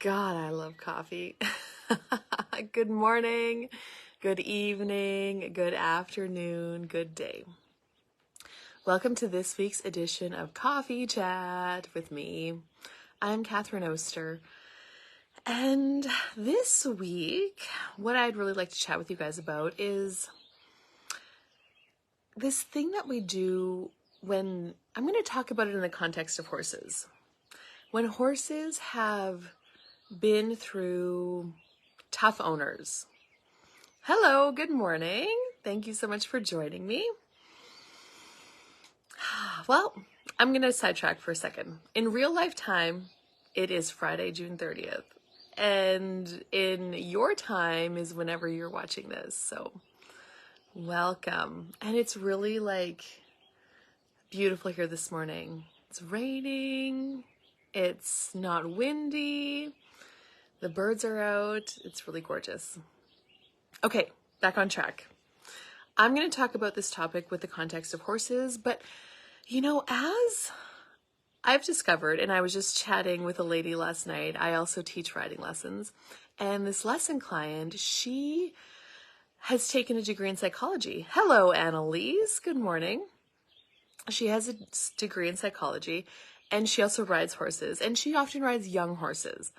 God, I love coffee. Good morning, good evening, good afternoon, good day. Welcome to this week's edition of Coffee Chat with me. I'm Catherine Oster. And this week, what I'd really like to chat with you guys about is this thing that we do when, I'm going to talk about it in the context of horses. When horses have been through tough owners. Hello, good morning. Thank you so much for joining me. Well, I'm going to sidetrack for a second. In real life time, it is Friday, June 30th. And in your time is whenever you're watching this. So welcome. And it's really beautiful here this morning. It's raining. It's not windy. The birds are out. It's really gorgeous. Okay, back on track. I'm going to talk about this topic with the context of horses, but as I've discovered, and I was just chatting with a lady last night, I also teach riding lessons, and this lesson client, she has taken a degree in psychology. Hello, Annalise. Good morning. She has a degree in psychology, and she also rides horses, and she often rides young horses.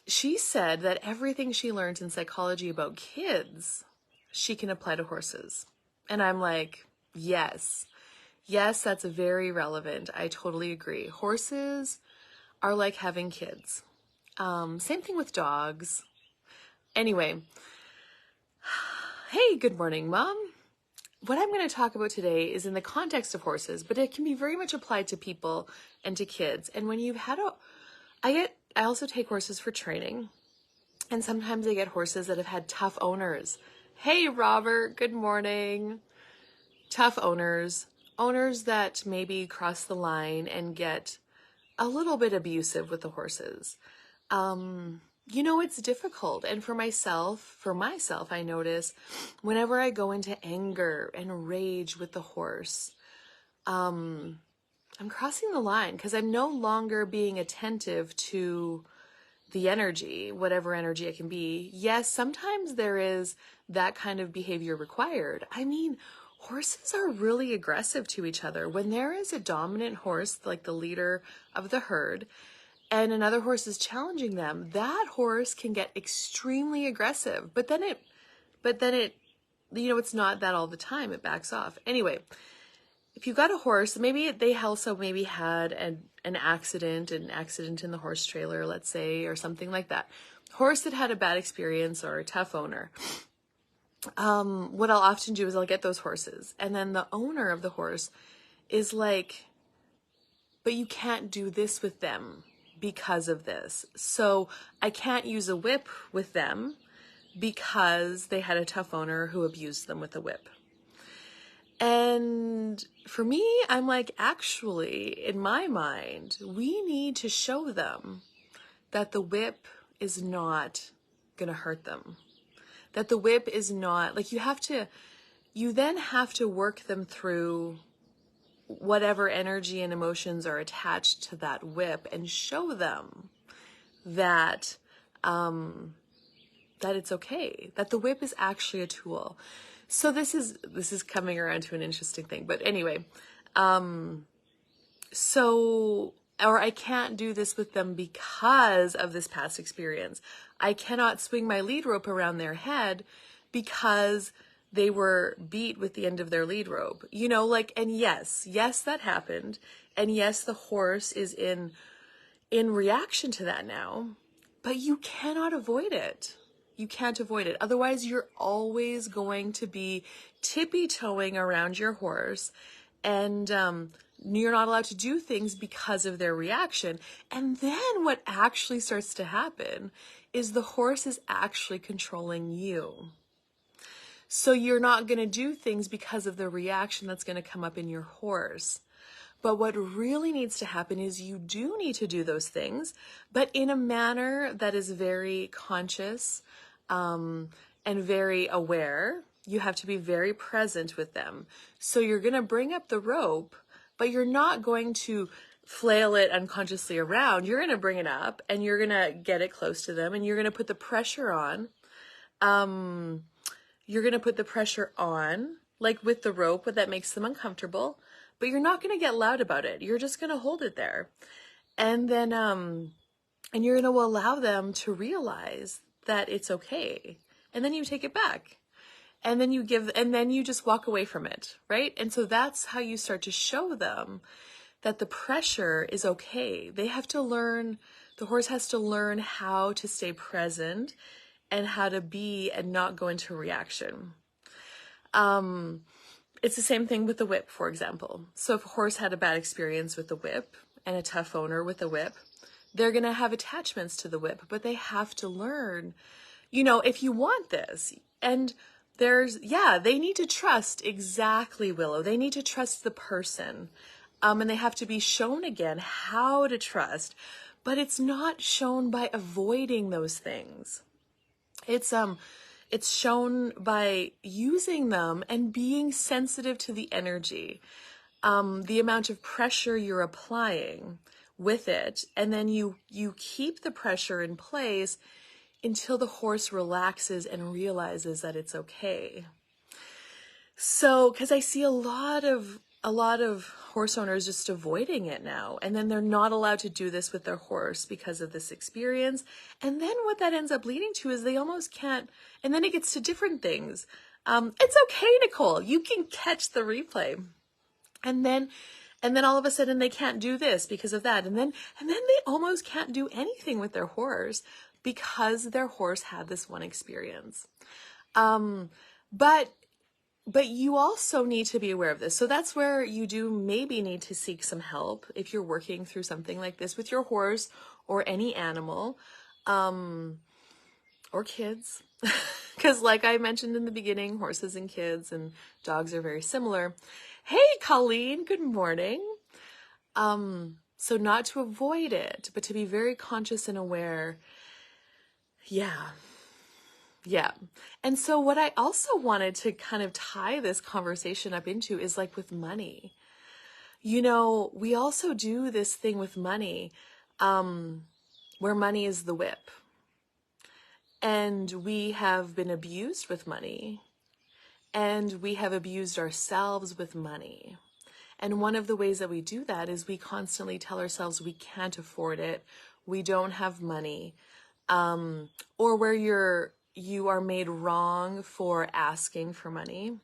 She said that everything she learned in psychology about kids, she can apply to horses. And I'm like, yes, that's very relevant. I totally agree. Horses are like having kids. Same thing with dogs. Anyway, hey, good morning, Mom. What I'm going to talk about today is in the context of horses, but it can be very much applied to people and to kids. And when you've had I also take horses for training, and sometimes I get horses that have had tough owners. Hey, Robert, good morning. Tough owners that maybe cross the line and get a little bit abusive with the horses. It's difficult. And for myself, I notice whenever I go into anger and rage with the horse, I'm crossing the line because I'm no longer being attentive to the energy, whatever energy it can be. Yes, sometimes there is that kind of behavior required. I mean, horses are really aggressive to each other. When there is a dominant horse, like the leader of the herd, and another horse is challenging them, that horse can get extremely aggressive. But then it, it's not that all the time. It backs off. Anyway, if you've got a horse, maybe they also maybe had an accident in the horse trailer, let's say, or something like that. Horse that had a bad experience or a tough owner. What I'll often do is I'll get those horses, and then the owner of the horse is like, but you can't do this with them because of this. So I can't use a whip with them because they had a tough owner who abused them with a whip. And for me, I'm like, actually, in my mind, we need to show them that the whip is not going to hurt them. That the whip is not, you then have to work them through whatever energy and emotions are attached to that whip and show them that, that it's okay, that the whip is actually a tool. So this is coming around to an interesting thing. But anyway, or I can't do this with them because of this past experience. I cannot swing my lead rope around their head because they were beat with the end of their lead rope. And yes, that happened. And yes, the horse is in reaction to that now, but you cannot avoid it. You can't avoid it. Otherwise, you're always going to be tippy-toeing around your horse, and you're not allowed to do things because of their reaction. And then what actually starts to happen is the horse is actually controlling you. So you're not going to do things because of the reaction that's going to come up in your horse. But what really needs to happen is you do need to do those things, but in a manner that is very conscious, and very aware. You have to be very present with them. So you're going to bring up the rope, but you're not going to flail it unconsciously around, you're going to bring it up and you're going to get it close to them and you're going to put the pressure on. You're going to put the pressure on, like with the rope, but that makes them uncomfortable, but you're not going to get loud about it. You're just going to hold it there. And then, and you're going to allow them to realize that it's okay. And then you take it back. And then you just walk away from it, right? And so that's how you start to show them that the pressure is okay. They have to learn, the horse has to learn how to stay present and how to be and not go into reaction. It's the same thing with the whip, for example. So if a horse had a bad experience with the whip and a tough owner with the whip, they're going to have attachments to the whip, but they have to learn, if you want this. And they need to trust, exactly, Willow. They need to trust the person. And they have to be shown again how to trust, but it's not shown by avoiding those things. It's shown by using them and being sensitive to the energy, the amount of pressure you're applying with it. And then you keep the pressure in place until the horse relaxes and realizes that it's okay. So, because I see a lot of horse owners just avoiding it now, and then they're not allowed to do this with their horse because of this experience. And then what that ends up leading to is they almost can't, and then it gets to different things. It's okay, Nicole, you can catch the replay. And then all of a sudden they can't do this because of that. And then they almost can't do anything with their horse because their horse had this one experience. But you also need to be aware of this. So that's where you do maybe need to seek some help if you're working through something like this with your horse or any animal, or kids. Because like I mentioned in the beginning, horses and kids and dogs are very similar. Hey, Colleen, good morning. So not to avoid it, but to be very conscious and aware. Yeah. And so what I also wanted to kind of tie this conversation up into is like with money. We also do this thing with money, where money is the whip. And we have been abused with money. And we have abused ourselves with money. And one of the ways that we do that is we constantly tell ourselves we can't afford it. We don't have money. Or where you are made wrong for asking for money.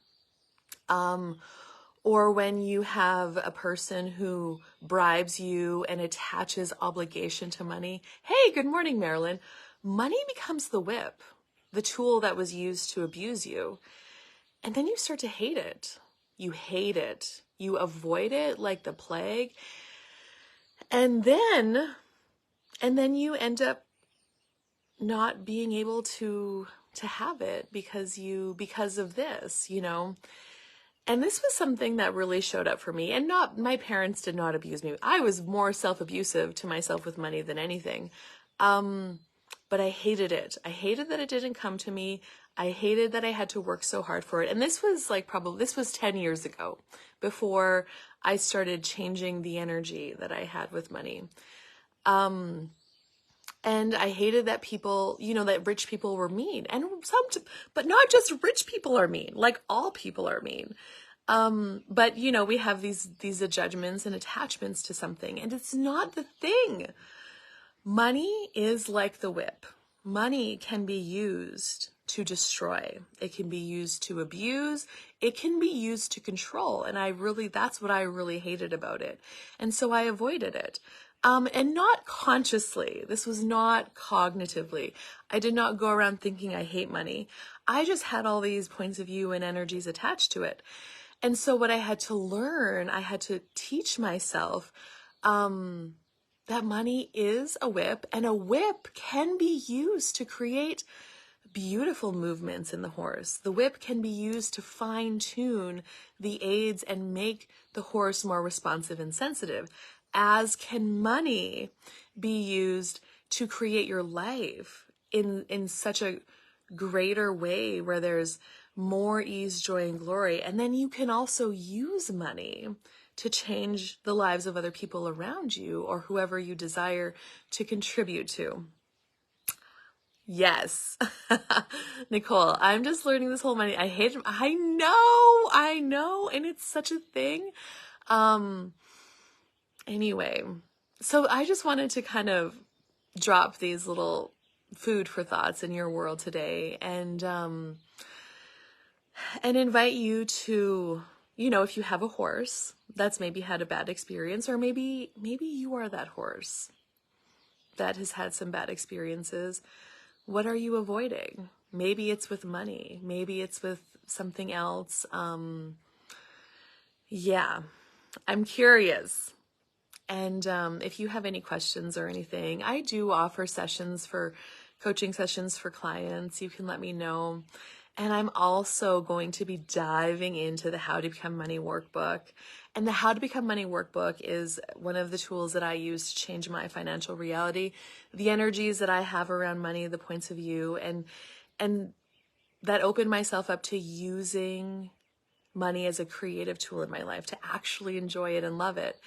Or when you have a person who bribes you and attaches obligation to money. Hey, good morning, Marilyn. Money becomes the whip, the tool that was used to abuse you. And then you start to hate it. You hate it. You avoid it like the plague. And then you end up not being able to have it because of this, And this was something that really showed up for me. And my parents did not abuse me. I was more self-abusive to myself with money than anything. But I hated it. I hated that it didn't come to me. I hated that I had to work so hard for it. And this was this was 10 years ago, before I started changing the energy that I had with money. And I hated that people, that rich people were mean. And but not just rich people are mean, like all people are mean. But we have these judgments and attachments to something, and it's not the thing. Money is like the whip. Money can be used to destroy. It can be used to abuse. It can be used to control. And that's what I really hated about it. And so I avoided it. And not consciously. This was not cognitively. I did not go around thinking I hate money. I just had all these points of view and energies attached to it. And so what I had to learn, I had to teach myself, that money is a whip, and a whip can be used to create beautiful movements in the horse. The whip can be used to fine-tune the aids and make the horse more responsive and sensitive, as can money be used to create your life in such a greater way where there's more ease, joy, and glory. And then you can also use money to change the lives of other people around you or whoever you desire to contribute to. Yes. Nicole, I'm just learning this whole money. I hate it. I know. And it's such a thing. Anyway, so I just wanted to kind of drop these little food for thoughts in your world today and invite you to, if you have a horse that's maybe had a bad experience, or maybe you are that horse that has had some bad experiences. What are you avoiding? Maybe it's with money. Maybe it's with something else. Yeah, I'm curious. And if you have any questions or anything, I do offer coaching sessions for clients. You can let me know. And I'm also going to be diving into the How to Become Money workbook. And the How to Become Money workbook is one of the tools that I use to change my financial reality, the energies that I have around money, the points of view, and that opened myself up to using money as a creative tool in my life, to actually enjoy it and love it.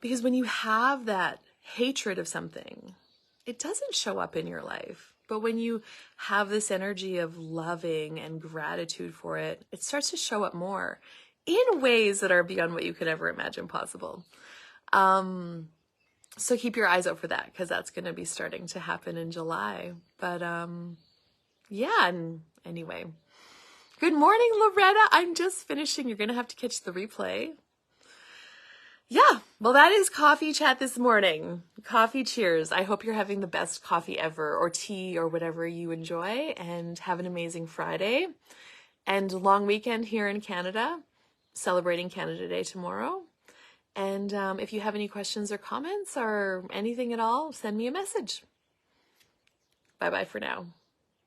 Because when you have that hatred of something, it doesn't show up in your life. But when you have this energy of loving and gratitude for it, it starts to show up more in ways that are beyond what you could ever imagine possible. So keep your eyes out for that, because that's going to be starting to happen in July. But yeah, and anyway. Good morning, Loretta. I'm just finishing. You're going to have to catch the replay. Yeah, well, that is coffee chat this morning. Coffee cheers. I hope you're having the best coffee ever, or tea, or whatever you enjoy, and have an amazing Friday and long weekend here in Canada, celebrating Canada Day tomorrow. And if you have any questions or comments or anything at all, send me a message. Bye-bye for now.